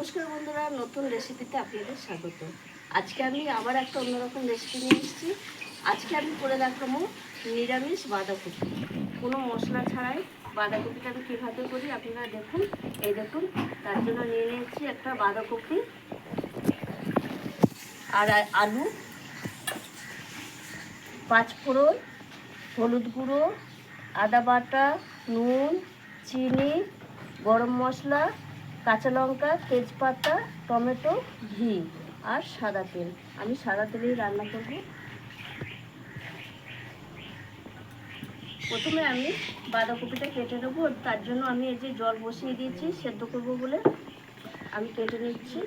নমস্কার বন্ধুরা, নতুন রেসিপিতে আপনাদের স্বাগত। আজকে আমি আবার একটা অন্যরকম রেসিপি নিয়ে এসেছি। আজকে আমি করে দেখাবো নিরামিষ বাঁধাকপি, কোনো মশলা ছাড়াই বাঁধাকপিটা আমি কীভাবে করি আপনারা দেখুন। এই দেখুন, তার জন্য নিয়ে নিয়েছি একটা বাঁধাকপি আর আলু, 5 ফোড়ন, হলুদ গুঁড়ো, আদা বাটা, নুন, চিনি, গরম মশলা, কাঁচা লঙ্কা, তেজপাতা, টমেটো, ঘি আর সাদা তেল। আমি সাদা তেলেই রান্না করব। প্রথমে আমি বাঁধাকপিটা কেটে নেবো। তার জন্য আমি এই যে জল বসিয়ে দিয়েছি সেদ্ধ করবো বলে আমি কেটে নিচ্ছি।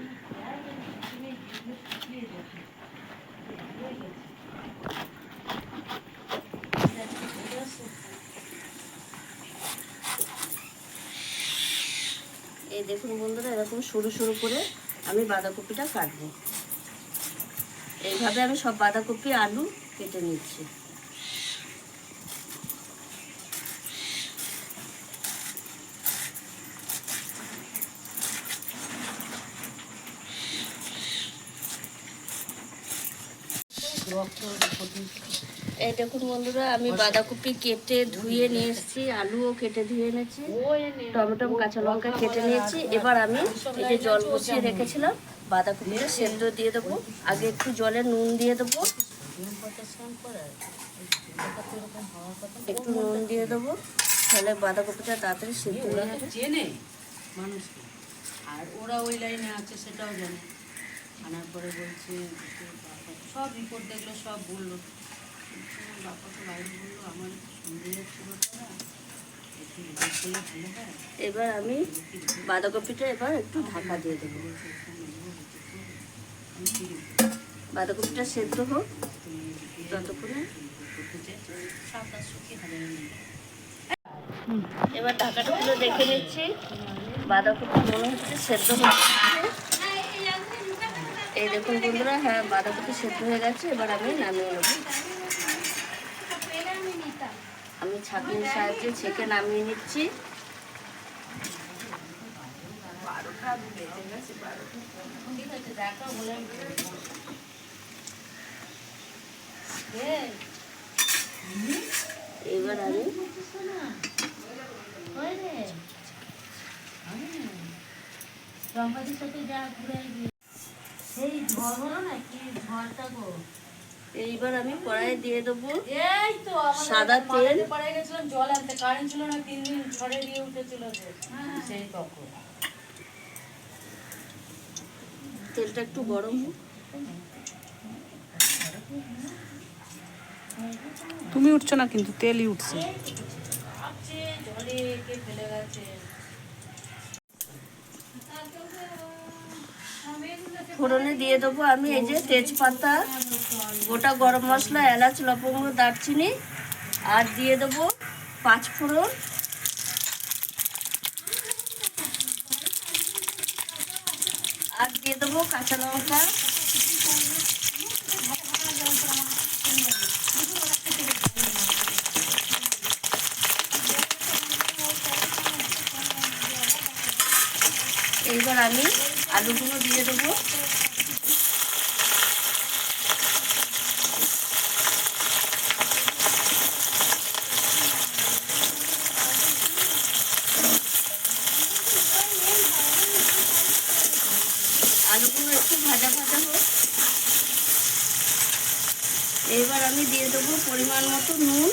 এই দেখুন বন্ধুরা, এরকম সরু সরু করে আমি বাঁধাকপিটা কাটবো। এইভাবে আমি সব বাঁধাকপি আলু কেটে নিচ্ছি। এই দেখুন বন্ধুরা, আমি বাঁধাকপি কেটে ধুয়ে নিয়ে এসেছি, আলুও কেটে ধুয়ে এনেছি, টমেটো কাঁচা লঙ্কা কেটে নিয়েছি। এবার আমি এই যে জল বসিয়ে রেখেছিলাম, বাঁধাকপিটা সেদ্ধ দিয়ে দেবো। আগে একটু জলে নুন দিয়ে দেবো, একটু নুন দিয়ে দেবো, তাহলে বাঁধাকপিটা তাড়াতাড়ি সেদ্ধ হয়ে যাবে। চেনে মানুষকে, আর ওরা ওই লাইনে আছে সেটাও জানে। আনার পরে বলছে সব রিপোর্ট দেখলো, সব বললো। বাপাকে বাইরে বললো, আমার সন্দেহ হচ্ছিল তারা একটু রিপোর্ট করলে ভালো হয়। এবার আমি বাঁধাকপিটা এবার একটু ঢাকা দিয়ে দেবো। বাঁধাকপিটা সেদ্ধ হোক ততক্ষণে। এবার ঢাকাটা খুলে দেখে নিচ্ছি, বাঁধাকপি মনে হচ্ছে সেদ্ধ হচ্ছে। এই দেখুন বন্ধুরা, হ্যাঁ বাঁধাকপি সেদ্ধ হয়ে গেছে। এবার আমি নামিয়ে নেব। আমি ছাঁকনির সাহায্যে ছেঁকে নামিয়ে নিচ্ছি। এবার আমি এইবার আমি কড়াইয়ে দিয়ে দেবো সাদা তেল। জল আনতে কারেন্ট ছিল না, 3 দিন ঝড়ে দিয়ে উঠেছিল সেই তখন। তেলটা একটু গরম হোক। তুমি উঠছো না, কিন্তু তেলই উঠছে। জলে কে ফেলে গেছে। ফোড়নে দিয়ে দেবো আমি এই যে তেজপাতা, গোটা গরম মশলা, এলাচ, লবঙ্গ, দারচিনি, আর দিয়ে দেবো 5 ফোড়ন, আর দিয়ে দেবো কাঁচা লঙ্কা, এইবার আমি আলুগুলো দিয়ে দেবো। আলুগুলো একটু ভাজা ভাজা হোক। এবার আমি দিয়ে দেবো পরিমাণ মতো নুন।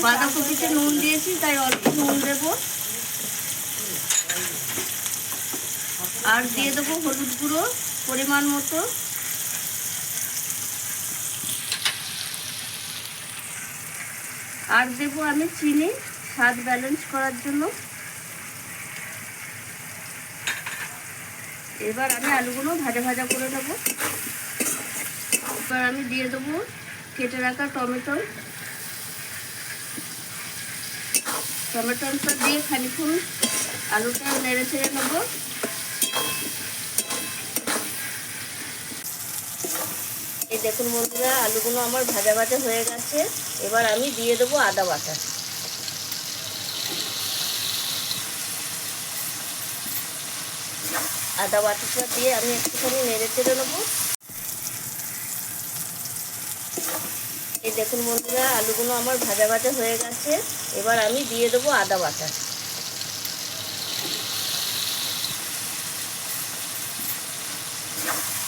বাঁধাকপিতে নুন দিয়েছি তাই অল্প নুন দেবো। আর দিয়ে দেবো হলুদ গুঁড়ো পরিমাণ মতো। আর দেবো আমি চিনি, স্বাদ ব্যালেন্স করার জন্য। এবার আমি আলুগুলো ভাজা ভাজা করে নেব। এবার আমি দিয়ে দেবো কেটে রাখা টমেটো। টমেটোটা দিয়ে খানিক্ষণ আলুটা নেড়ে ছেড়ে নেবো। এই দেখুন বন্ধুরা, আলুগুলো আমার ভাজা ভাজা হয়ে গেছে। এবার আমি দিয়ে দেবো আদা বাটা। আদা বাটাটা দিয়ে আমি একটুখানি নেড়ে চেড়ে নেবো। এই দেখুন বন্ধুরা, আলুগুলো আমার ভাজা ভাজা হয়ে গেছে। এবার আমি দিয়ে দেবো আদা বাটা।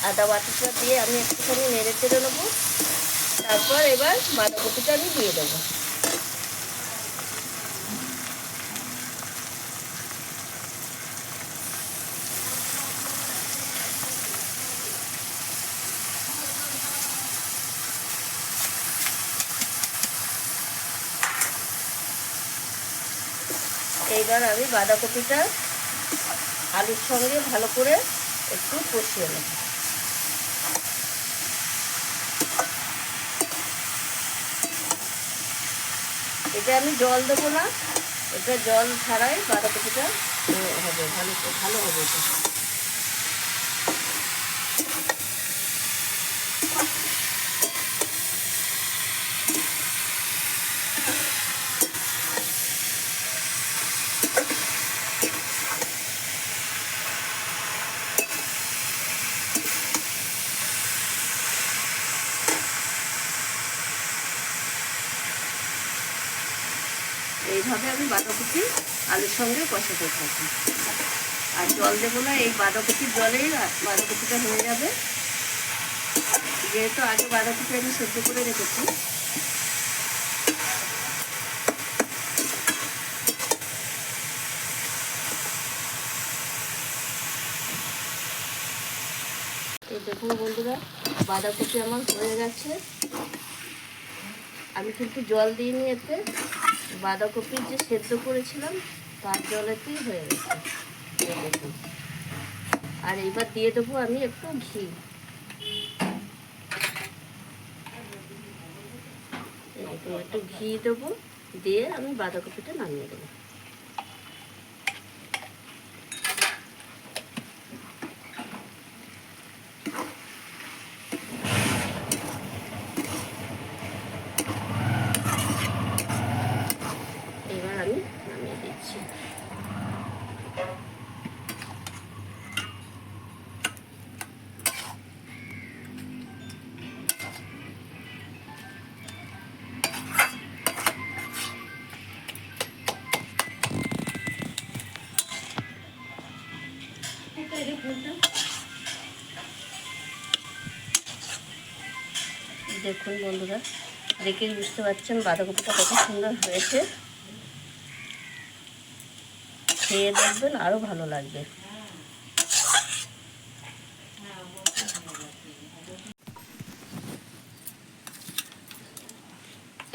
আদা বাটাটা দিয়ে আমি একটুখানি নেড়ে চেড়ে নেবো। তারপর এবার বাঁধাকপিটা আমি দিয়ে দেবো। এইবার আমি বাঁধাকপিটা আলুর সঙ্গে ভালো করে একটু কষিয়ে নেব। এটা আমি জল দেবো না, এটা জল ছাড়াই বাঁধাকপিটা হবে, ভালো হবে এটা। এইভাবে আমি বাঁধাকপি আলুর সঙ্গে কষাতে থাকি। আর জল দেবো না, এই বাঁধাকপির জলেই বাঁধাকপিটা হয়ে যাবে, যেহেতু আগে বাঁধাকপি আমি সেদ্ধ করে রেখেছি। এই দেখুন বন্ধুরা, বাঁধাকপি আমার হয়ে গেছে। আমি কিন্তু জল দিইনি এতে, বাঁধাকপি যে সেদ্ধ করেছিলাম তার জলেতেই হয়ে গেছে। এই দেখুন। আর এইবার দিয়ে দেবো আমি একটু ঘি। এই দেখুন, একটু ঘি দেবো, দিয়ে আমি বাঁধাকপিটা নামিয়ে দেবো। এবার আমি নামিয়ে দিচ্ছি। দেখুন বন্ধুরা, দেখে বুঝতে পারছেন বাঁধাকপিটা কত সুন্দর হয়েছে। খেয়ে দেখবেন, আরও ভালো লাগবে।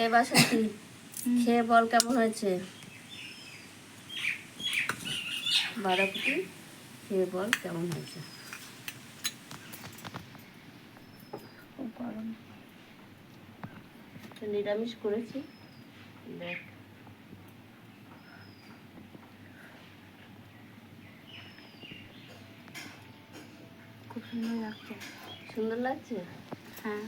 এবার সাথী খেয়ে বল কেমন হয়েছে। বাঁধাকপি খেয়ে বল কেমন হয়েছে। নিরামিষ করেছি, দেখ। খুব সুন্দর লাগছে। সুন্দর লাগছে। হ্যাঁ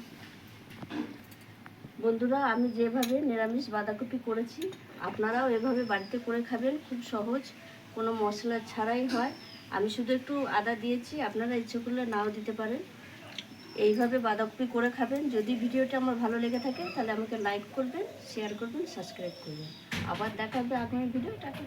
বন্ধুরা, আমি যেভাবে নিরামিষ বাঁধাকপি করেছি আপনারাও এভাবে বাড়িতে করে খাবেন। খুব সহজ, কোনো মশলা ছাড়াই হয়। আমি শুধু একটু আদা দিয়েছি, আপনারা ইচ্ছে করলে নাও দিতে পারেন। এইভাবে বাঁধাকপি করে খাবেন। যদি ভিডিওটা আমার ভালো লেগে থাকে তাহলে আমাকে লাইক করবেন, শেয়ার করবেন, সাবস্ক্রাইব করবেন। আবার দেখা হবে আগামী ভিডিওটাকে।